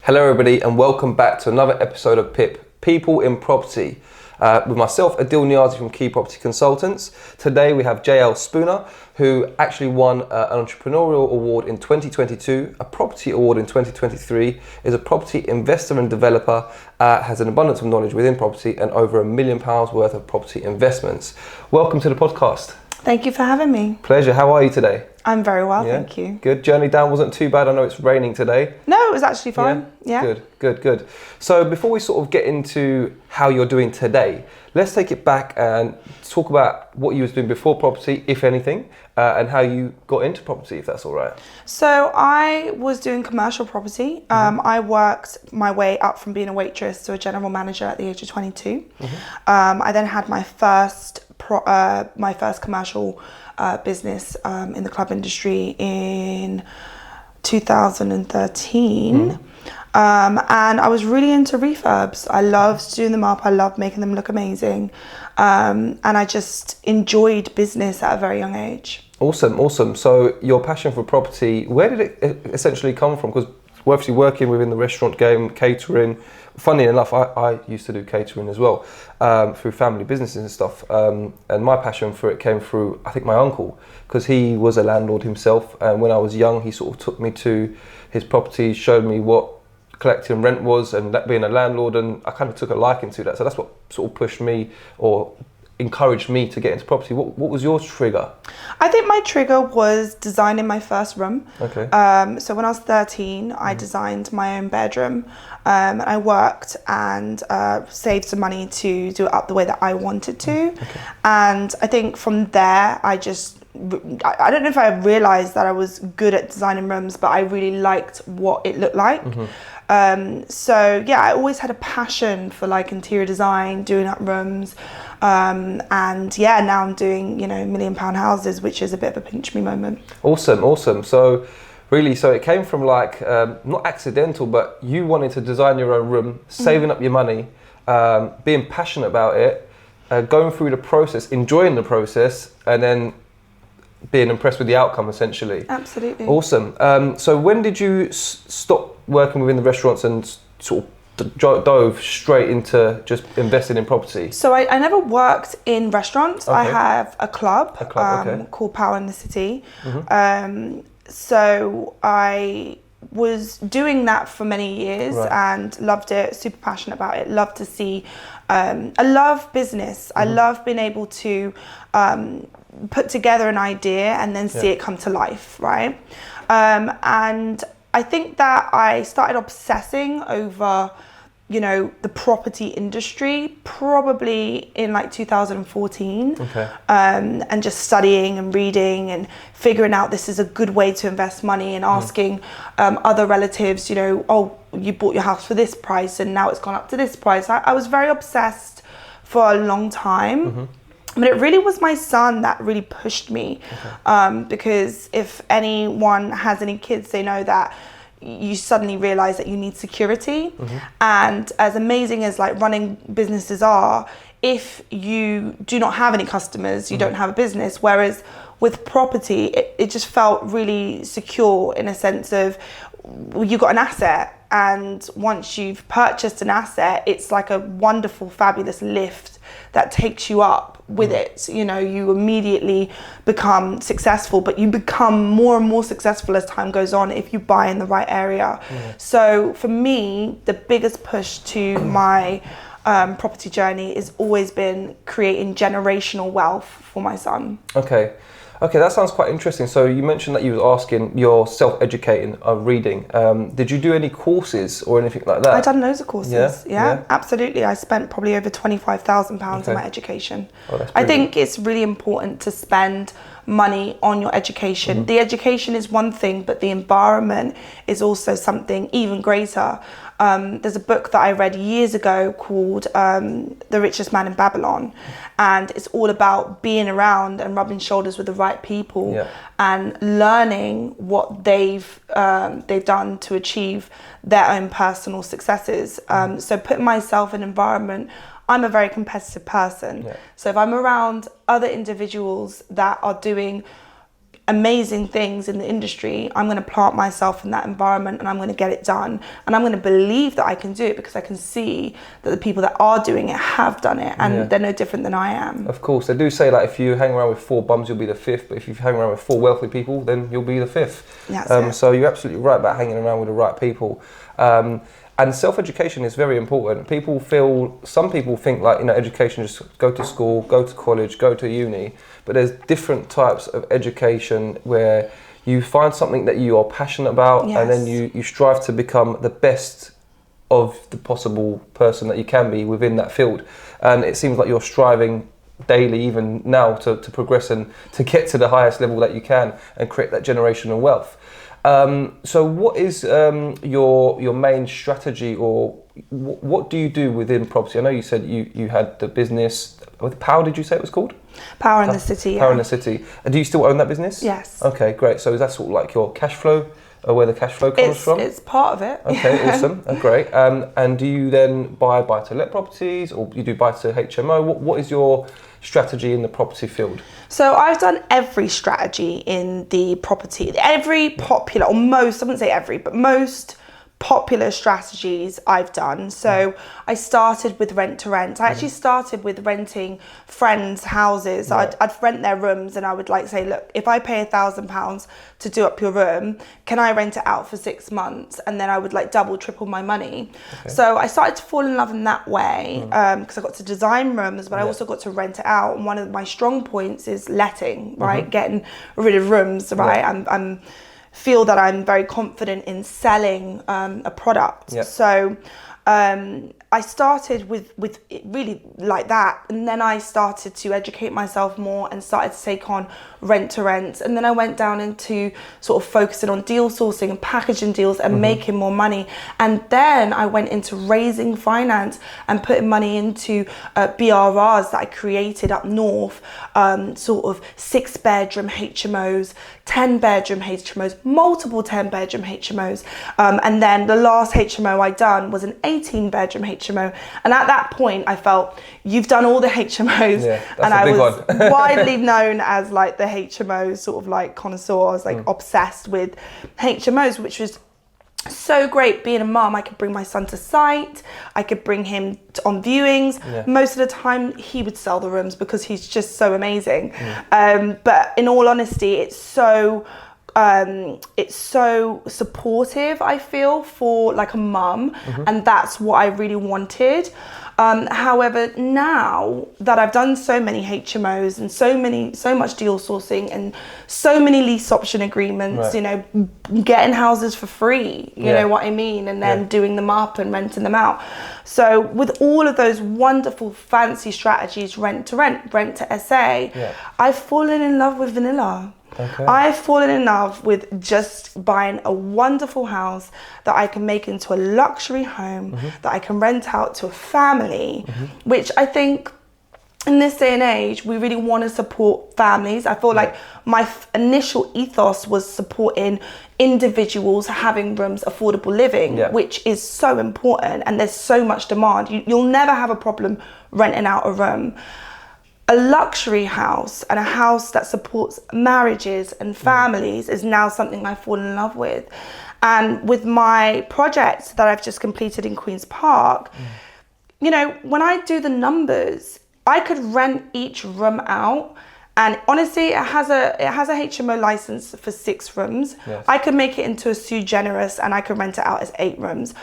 Hello everybody and welcome back to another episode of P.I.P, People in Property, with myself, Adil Niazi from Key Property Consultants. Today we have Jael Spooner, who actually won an entrepreneurial award in 2022, a property award in 2023, is a property investor and developer, has an abundance of knowledge within property and over £1 million worth of property investments. Welcome to the podcast. Thank you for having me. Pleasure. How are you today? I'm very well, thank you. Good. Journey down wasn't too bad. I know it's raining today. No, it was actually fine. Yeah. Good. So before we sort of get into how you're doing today, let's take it back and talk about what you was doing before property, if anything, and how you got into property, if that's all right. So I was doing commercial property. I worked my way up from being a waitress to a general manager at the age of 22. I then had my first commercial business in the club industry in 2013. And I was really into refurbs. I loved doing them up. I loved making them look amazing. And I just enjoyed business at a very young age. Awesome. So your passion for property, where did it essentially come from? Because we're obviously working within the restaurant game, catering. Funny enough, I used to do catering as well, through family businesses and stuff. And my passion for it came through, I think, my uncle, because he was a landlord himself. And when I was young, he sort of took me to his property, showed me what collecting rent was and that being a landlord, and I kind of took a liking to that. So that's what sort of pushed me or encouraged me to get into property. What was your trigger? I think my trigger was designing my first room. Okay. So when I was 13, I designed my own bedroom. And I worked and saved some money to do it up the way that I wanted to. Okay. And I think from there, I don't know if I realized that I was good at designing rooms, but I really liked what it looked like. So yeah, I always had a passion for like interior design, doing up rooms. And yeah, now I'm doing, £1 million houses, which is a bit of a pinch me moment. Awesome. So really, it came from like, not accidental, but you wanting to design your own room, saving up your money, being passionate about it, going through the process, enjoying the process, and then being impressed with the outcome, essentially. Absolutely. Awesome. So when did you stop working within the restaurants and sort of dove straight into just investing in property? So I never worked in restaurants. Okay. I have a club, okay. called Power in the City. So I was doing that for many years and loved it, super passionate about it, loved to see, I love business. I love being able to put together an idea and then see it come to life, right? And I think that I started obsessing over the property industry probably in like 2014. Okay. And just studying and reading and figuring out this is a good way to invest money and asking other relatives, oh, you bought your house for this price and now it's gone up to this price. I was very obsessed for a long time. But it really was my son that really pushed me. Because if anyone has any kids, they know that you suddenly realize that you need security. And as amazing as like running businesses are, if you do not have any customers, you don't have a business. Whereas with property, it just felt really secure in a sense of you got an asset, and once you've purchased an asset, it's like a wonderful, fabulous lift that takes you up with it. You immediately become successful, but you become more and more successful as time goes on if you buy in the right area. So for me, the biggest push to my property journey has always been creating generational wealth for my son. Okay, that sounds quite interesting. So you mentioned that you was asking, you're self-educating, reading. Did you do any courses or anything like that? I've done loads of courses. Yeah, absolutely. I spent probably over £25,000 on my education. Oh, that's I think it's really important to spend money on your education. The education is one thing, but the environment is also something even greater. There's a book that I read years ago called The Richest Man in Babylon, and it's all about being around and rubbing shoulders with the right people and learning what they've done to achieve their own personal successes. So putting myself in an environment, I'm a very competitive person. So if I'm around other individuals that are doing amazing things in the industry, I'm going to plant myself in that environment and I'm going to get it done. And I'm going to believe that I can do it because I can see that the people that are doing it have done it, and they're no different than I am. Of course, they do say like if you hang around with 4 bums, you'll be the 5th, but if you hang around with 4 wealthy people, then you'll be the 5th. So you're absolutely right about hanging around with the right people. And self-education is very important. Some people think like, education, just go to school, go to college, go to uni, but there's different types of education where you find something that you are passionate about, and then you strive to become the best of the possible person that you can be within that field. And it seems like you're striving daily, even now, to progress and to get to the highest level that you can and create that generational wealth. So what is your main strategy, or what do you do within property? I know you said you had the business, Power, did you say it was called? Power in the City, Power in the City. And do you still own that business? Yes. Okay, great. So is that sort of like your cash flow, where the cash flow comes from? It's part of it. Okay, awesome. Great. And do you then buy to let properties, or you do buy to HMO? What is your strategy in the property field? So I've done every strategy in the property, every popular, or most, I wouldn't say every, but most popular strategies I've done. So I started with rent to rent. I actually started with renting friends' houses. I'd rent their rooms, and I would say, look, if I pay £1,000 to do up your room, can I rent it out for 6 months? And then I would double, triple my money. Okay. So I started to fall in love in that way, because I got to design rooms, but I also got to rent it out. And one of my strong points is letting, right? Getting rid of rooms, right? I'm feel that I'm very confident in selling a product. So I started with it really like that, and then I started to educate myself more and started to take on rent to rent, and then I went down into sort of focusing on deal sourcing and packaging deals and making more money, and then I went into raising finance and putting money into BRRs that I created up north, sort of 6-bedroom HMOs, 10-bedroom HMOs, multiple 10-bedroom HMOs, and then the last HMO I done was an 18-bedroom HMO, and at that point I felt, you've done all the HMOs, and I was widely known as the HMO sort of connoisseur. I was obsessed with HMOs, which was so great. Being a mum, I could bring my son to site, I could bring him on viewings. Most of the time he would sell the rooms because he's just so amazing. But in all honesty, it's so supportive, I feel, for a mum, and that's what I really wanted. However, now that I've done so many HMOs and so much deal sourcing and so many lease option agreements, getting houses for free, you know what I mean, and then doing them up and renting them out. So with all of those wonderful fancy strategies, rent to rent, rent to SA, I've fallen in love with vanilla. Okay. I've fallen in love with just buying a wonderful house that I can make into a luxury home, that I can rent out to a family, which I think in this day and age, we really want to support families. I feel like my initial ethos was supporting individuals having rooms, affordable living, which is so important, and there's so much demand. You'll never have a problem renting out a room. A luxury house and a house that supports marriages and families is now something I've fallen in love with. And with my project that I've just completed in Queen's Park, when I do the numbers, I could rent each room out. And honestly, it has a HMO license for 6 rooms. I could make it into a sui generis, and I could rent it out as 8 rooms.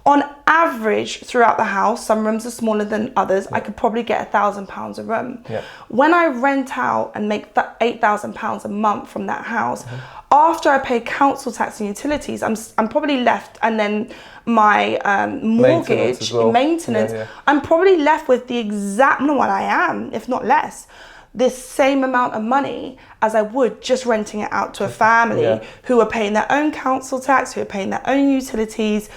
On average, throughout the house, some rooms are smaller than others. I could probably get £1,000 a room. When I rent out and make that £8,000 a month from that house, after I pay council tax and utilities, I'm probably left, and then my mortgage, maintenance, I'm probably left with the exact, what I am, if not less, this same amount of money as I would just renting it out to a family who are paying their own council tax, who are paying their own utilities.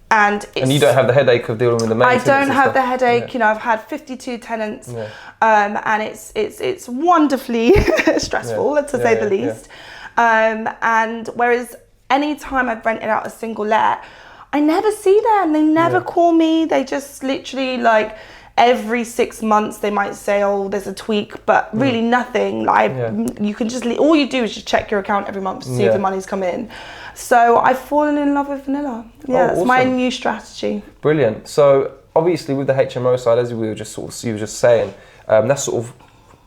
And you don't have the headache of dealing with the maintenance. I don't have the headache. I've had 52 tenants, and it's wonderfully stressful, to say the least. And whereas any time I've rented out a single let, I never see them. They never call me. They just literally every 6 months they might say, oh, there's a tweak, but really nothing. Like you can just all you do is just check your account every month to see if the money's come in. So I've fallen in love with vanilla. Yeah, it's my new strategy. Brilliant. So obviously with the HMO side, as we were just you were just saying, that's sort of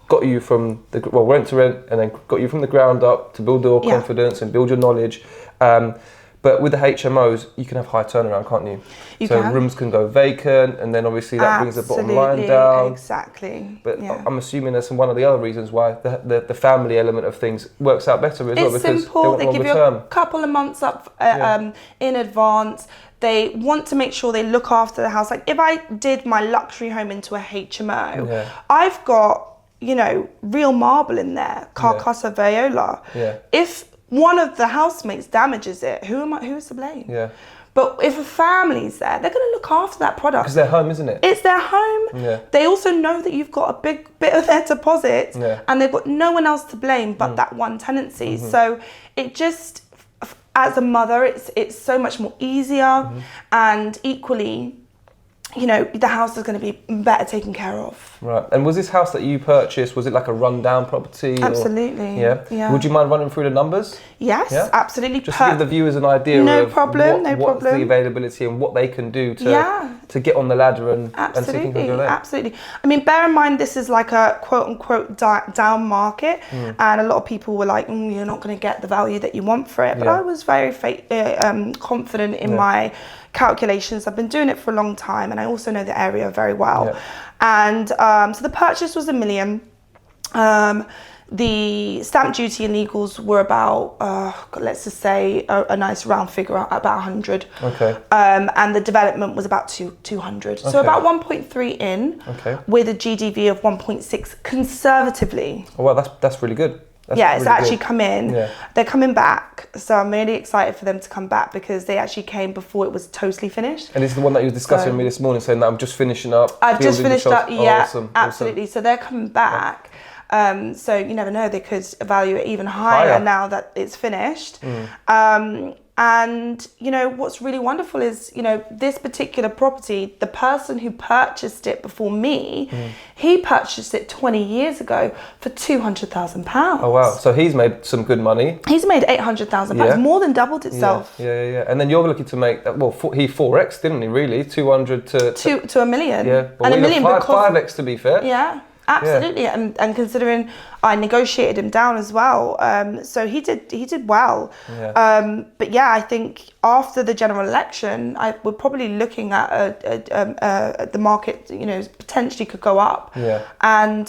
got you from the rent to rent, and then got you from the ground up to build your confidence and build your knowledge. But with the HMOs, you can have high turnaround, can't you? So rooms can go vacant, and then obviously that brings the bottom line down. Exactly. But I'm assuming that's one of the other reasons why the family element of things works out better as well, because simple. They give you a couple of months up in advance. They want to make sure they look after the house. Like if I did my luxury home into a HMO, I've got, you know, real marble in there, Carcassa Viola. If one of the housemates damages it, who is to blame? But if a family's there, they're going to look after that product. It's their home, isn't it? It's their home. They also know that you've got a big bit of their deposit, and they've got no one else to blame but that one tenancy. So it just, as a mother, it's so much more easier, and equally, you know, the house is going to be better taken care of. Right. And was this house that you purchased, was it like a rundown property? Absolutely. Yeah. Would you mind running through the numbers? Yes, absolutely. Just to give the viewers an idea of what's the availability and what they can do to get on the ladder and see things on your leg. Absolutely. I mean, bear in mind, this is like a quote unquote down market, and a lot of people were like, you're not going to get the value that you want for it. But I was very confident in my calculations. I've been doing it for a long time, and I also know the area very well. And so the purchase was $1 million. The stamp duty and legals were about, let's just say a nice round figure, about 100. And the development was about 200. So about 1.3 in, with a GDV of 1.6 conservatively. Oh, well, that's really good. It's actually come in. They're coming back, so I'm really excited for them to come back, because they actually came before it was totally finished. And this is the one that you were discussing with me this morning, saying that I'm just finishing up. I've just finished up. Awesome. Absolutely. So they're coming back. So you never know, they could value it even higher now that it's finished. And you know what's really wonderful is, you know, this particular property, the person who purchased it before me, he purchased it 20 years ago for £200,000. Oh wow! So he's made some good money. He's made £800,000, more than doubled itself. Yeah. And then you're looking to make he 4x, didn't he? Really, 200 to $1 million. Yeah, and $1 million 5x to be fair. Yeah. Absolutely, and considering I negotiated him down as well, so he did well. But yeah, I think after the general election, we're probably looking at the market, you know, potentially could go up. And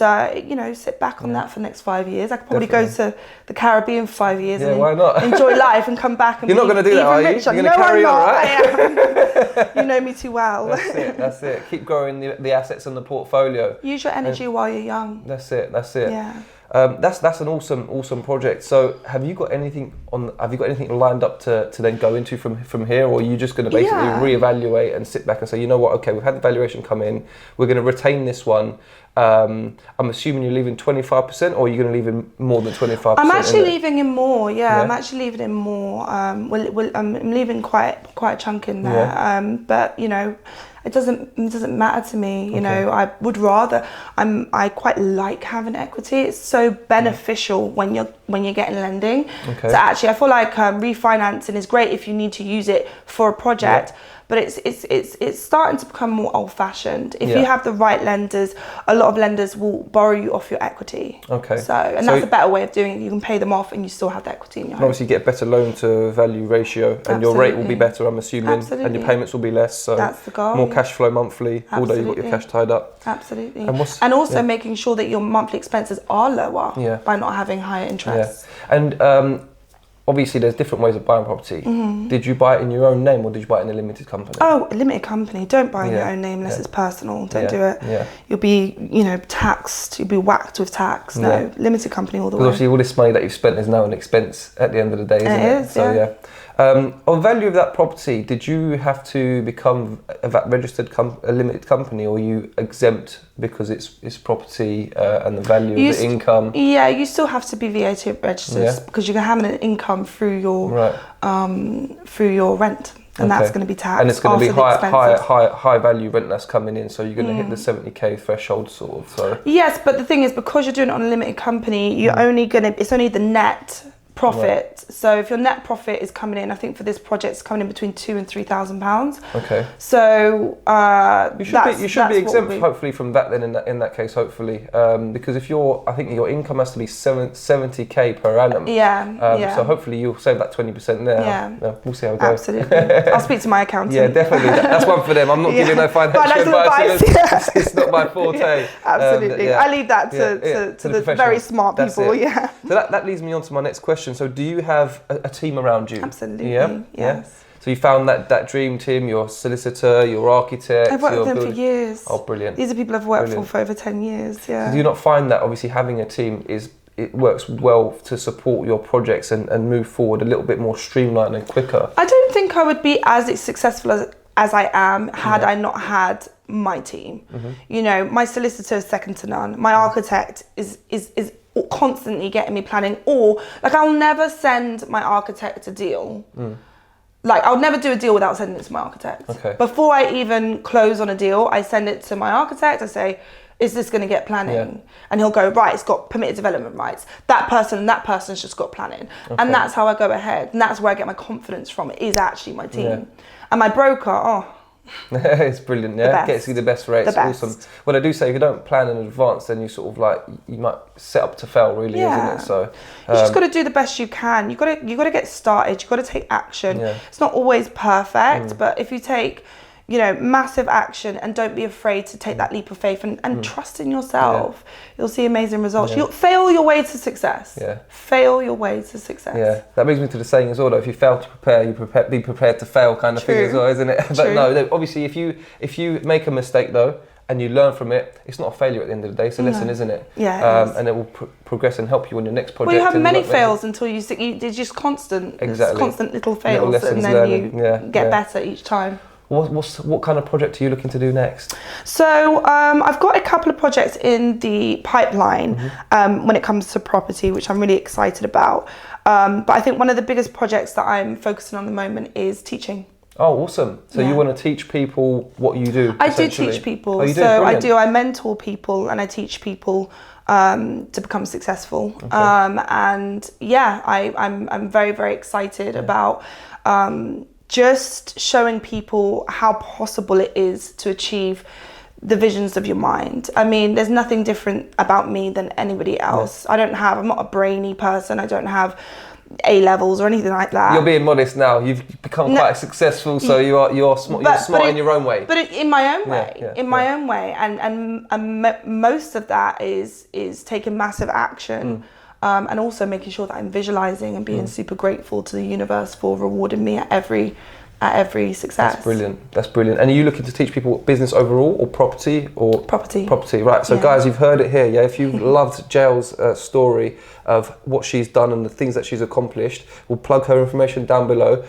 you know, sit back on that for the next 5 years. I could probably go to the Caribbean for 5 years and why not? enjoy life and come back and You're not going to do that, are you? Richer. You're going to carry on, right? I am. You know me too well. That's it. Keep growing the assets in the portfolio. Use your energy while you're young. That's it. Yeah. That's an awesome project. So have you got anything lined up to then go into from here, or are you just going to basically reevaluate and sit back and say, you know what, okay, we've had the valuation come in, we're going to retain this one. I'm assuming you're leaving 25%, or are you going to leave in more than 25%? I'm actually leaving in more. I'm actually leaving in more. I'm leaving quite a chunk in there. But you know, it doesn't matter to me. You know, I would rather. I quite like having equity. It's so beneficial when you're getting lending. So actually, I feel like refinancing is great if you need to use it for a project. But it's starting to become more old-fashioned. If you have the right lenders, a lot of lenders will borrow you off your equity. So that's a better way of doing it. You can pay them off and you still have the equity in your home. Obviously, you get a better loan to value ratio, and your rate will be better, I'm assuming, and your payments will be less. So that's the goal. More cash flow monthly, although you've got your cash tied up. Absolutely. And also making sure that your monthly expenses are lower by not having higher interest. And obviously, there's different ways of buying property. Did you buy it in your own name, or did you buy it in a limited company? Oh, a limited company. Don't buy in your own name unless it's personal. Don't do it. You'll be, you know, taxed. You'll be whacked with tax. No, limited company all the way. Because obviously, all this money that you've spent is now an expense at the end of the day, isn't it? It is, So on value of that property, did you have to become a VAT registered a limited company, or are you exempt because it's property and the value of the income? Yeah, you still have to be VAT registered because you can have an income through your rent. and that's going to be taxed. And it's going to be after the high value rent that's coming in, so you're going to hit the 70k threshold, sort of. So yes, but the thing is, because you're doing it on a limited company, you're it's only the net profit. Right. So if your net profit is coming in, I think for this project it's coming in between £2,000 and £3,000. Okay. So you should be exempt, hopefully, from that then. In that case, hopefully, because if I think your income has to be 70k per annum. Yeah. So hopefully you'll save that 20% there. Yeah. We'll see how it goes. Absolutely. I'll speak to my accountant. Yeah, definitely. That's one for them. I'm not giving no financial advice. It's not my forte. Yeah, absolutely. I leave that to the very smart people. Yeah. So that leads me on to my next question. So do you have a team around you? Absolutely. Yeah. Yes. So you found that dream team, your solicitor, your architect. I've worked with them for years. Oh, brilliant. These are people I've worked for over 10 years. Yeah. Do you not find that obviously having a team it works well to support your projects and move forward a little bit more streamlined and quicker? I don't think I would be as successful as I am had I not had my team. You know, my solicitor is second to none. My architect is constantly getting me planning, or like I'll never send my architect a deal. Like I'll never do a deal without sending it to my architect. Okay. Before I even close on a deal, I send it to my architect. I say, is this going to get planning? Yeah. And he'll go, right, it's got permitted development rights. That person and that person's just got planning. Okay. And that's how I go ahead. And that's where I get my confidence from. It is actually my team. Yeah. And my broker, it's brilliant, yeah. Gets you the best rates. Awesome. Well, I do say if you don't plan in advance, then you sort of like you might set up to fail, really, isn't it? So you just got to do the best you can. You got to get started. You got to take action. Yeah. It's not always perfect, but if you take, you know, massive action and don't be afraid to take that leap of faith and trust in yourself, you'll see amazing results. You'll fail your way to success. Yeah. Fail your way to success. Yeah. That brings me to the saying as well, though, if you fail to prepare, be prepared to fail kind of thing as well, isn't it? But no, obviously if you make a mistake though, and you learn from it, it's not a failure at the end of the day. It's a lesson, isn't it? Yeah. And it will progress and help you on your next project. Well, you have many fails until it's just constant. Exactly. Constant little fails, and then you get better each time. What kind of project are you looking to do next? So I've got a couple of projects in the pipeline when it comes to property, which I'm really excited about. But I think one of the biggest projects that I'm focusing on at the moment is teaching. Oh, awesome. So you want to teach people what you do? I do teach people. Oh, you do? So Brilliant. I mentor people and I teach people to become successful. Okay. And yeah, I'm very, very excited about just showing people how possible it is to achieve the visions of your mind. I mean, there's nothing different about me than anybody else. Yeah. I'm not a brainy person. I don't have A-levels or anything like that. You're being modest now. You've become quite successful, so you're smart in your own way. But in my own way, my own way, and most of that is taking massive action. And also making sure that I'm visualizing and being super grateful to the universe for rewarding me at every success. That's brilliant. And are you looking to teach people business overall or property or property? Right. So guys, you've heard it here. Yeah. If you've loved Jael's story of what she's done and the things that she's accomplished, we'll plug her information down below.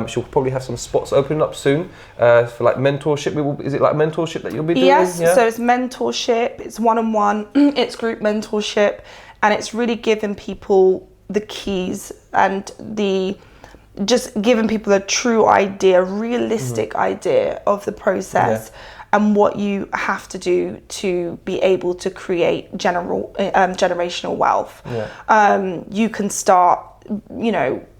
She'll probably have some spots opening up soon for like mentorship. Is it like mentorship that you'll be doing? Yes. Yeah? So it's mentorship. It's one-on-one. It's group mentorship. And it's really giving people the keys and just giving people a true idea, realistic idea of the process and what you have to do to be able to create generational wealth. Yeah. You can start,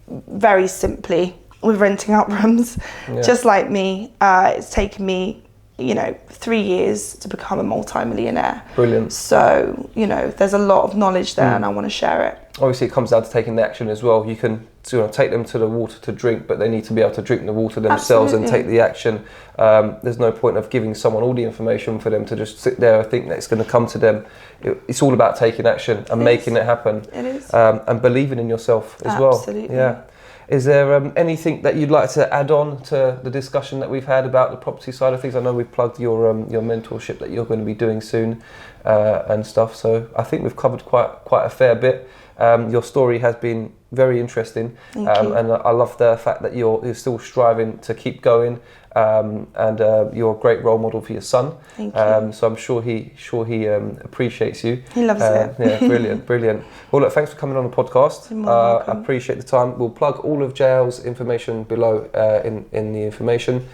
very simply with renting out rooms, just like me. It's taken me 3 years to become a multi-millionaire. Brilliant. So, there's a lot of knowledge there and I want to share it. Obviously, it comes down to taking the action as well. You can take them to the water to drink, but they need to be able to drink the water themselves and take the action. There's no point of giving someone all the information for them to just sit there and think that it's going to come to them. It's all about taking action and making it happen. It is. And believing in yourself as well. Absolutely. Yeah. Is there anything that you'd like to add on to the discussion that we've had about the property side of things? I know we've plugged your mentorship that you're going to be doing soon and stuff. So I think we've covered quite a fair bit. Your story has been very interesting, Thank you. and I love the fact that you're still striving to keep going, and you're a great role model for your son. Thank you. So I'm sure he appreciates you. He loves it. Yeah, brilliant. Well, look, thanks for coming on the podcast. You're more than welcome. I appreciate the time. We'll plug all of Jael's information below in the information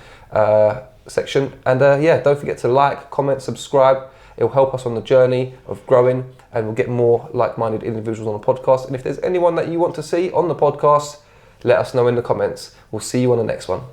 section. And yeah, don't forget to like, comment, subscribe. It'll help us on the journey of growing, and we'll get more like-minded individuals on the podcast. And if there's anyone that you want to see on the podcast, let us know in the comments. We'll see you on the next one.